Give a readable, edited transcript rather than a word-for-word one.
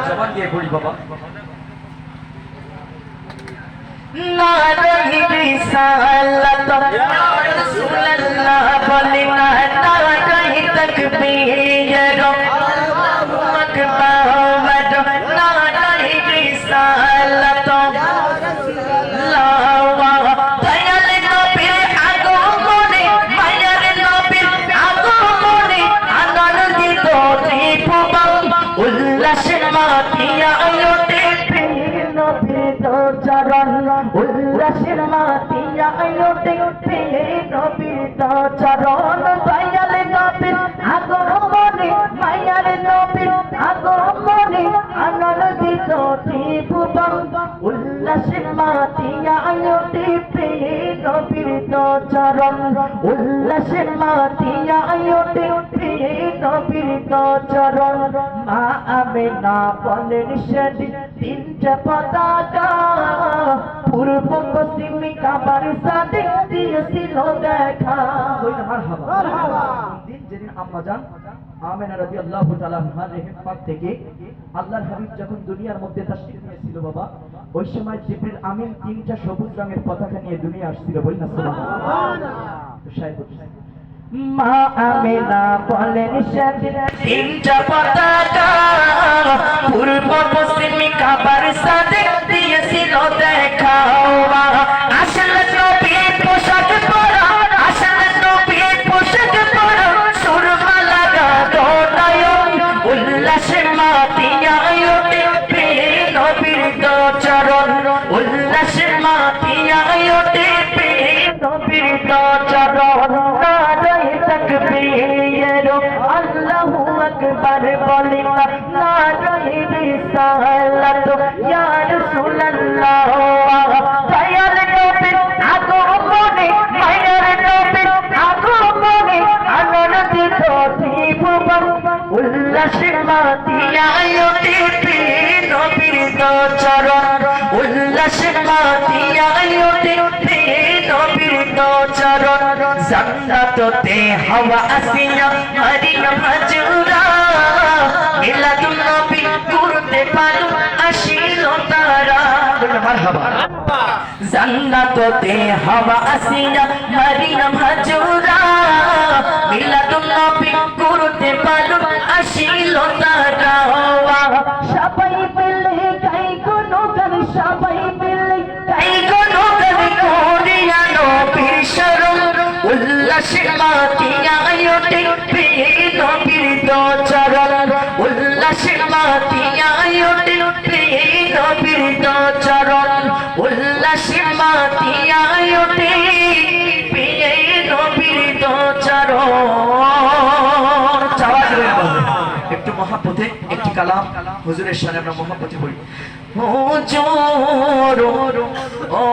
জবান দিয়ে পড়ি বাবা। নারে রিসালাত ইয়া রাসূলুল্লাহ বলি না নারে তাকবীর আল্লাহু আকবার নারে রিসালাত ইয়া রাসূলুল্লাহ দয়াল নবীর আগমনে মায়ার নবীর আগমনে আনন্দিত দীপবান উল্লাসের মাতিয়া আয়োতে চরণ উল্লাসের মাতিয়া আয়োতে নবীর চরণ দয়াল নবীর আগমনে মায়ার নবীর আগমনে আনন্দিত ত্রিভুবন উল্লাসের মাতিয়া আয়োতে নবীর চরণ উল্লাসের মাতিয়া আয়োতে নবীর চরণ মা আমেনা বলেন সেদিন তিনটা পতাকা পূর্ব পশ্চিম কাবার সাথে দিয়েছিল দেখা। দিন যেদিন আম্মাজান আমেনা রাদিয়াল্লাহু তাআলা আনহার রেহেম পাক থেকে আল্লাহর হাবিব যখন দুনিয়ার মধ্যে তাশরীফ নিয়েছিল বাবা, ওই সময় জিবরিল আমিন তিনটা সবুজ রঙের পতাকা নিয়ে দুনিয়া আসছিল। বলি না সুবহানাল্লাহ। মা আমেনা বলেন সেদিন তিনটা পতাকা পূর্ব পশ্চিম কাবার সাথে দিয়েছিল দেখা। আসল নবী পোশাক পরা আসল নবী পোশাক পরা সুরমা লাগা দোনায়ন উল্লাসের মাতিয়া আয়োতে নবীর চরণ উল্লাসের মাতিয়া আয়োতে নবীর চরণ আল্লাহু আকবার বলি না নারে রিসালাত ইয়া রাসূলুল্লাহ দয়াল নবীর আগমনে মায়ার নবীর আগমনে আনন্দিত ত্রিভুবন উল্লাসের মাতিয়া আয়োতে নবীর চরণ উল্লাসের মাতিয়া আয়োতে নবীর চরণ জান্নাতে হাওয়া আসিয়া মারিয়াম হাজুরা মিলাদুন নবী করতে পারো আসিল তারা। মারহাবা। জান্নাতে হাওয়া আসিয়া মারিয়াম হাজুরা মিলাদুন নবী করতে পারো আসিল তারা। সবাই মিলে গাই কোনো গান সবাই মিলে গাই কোনো গান করিয়া নবীর শরণ উল্লাসের মাতিয়া আয়োতে নবীর চরণ উল্লাসের মাতিয়া আয়োতে নবীর চরণ উল্লাসের মাতিয়া আয়োতে নবীর চরণ। একটু মহাব্বতে একটি কালাম হুজুরের সামনে আমরা মহাব্বতে পড়ি। হুজুর ও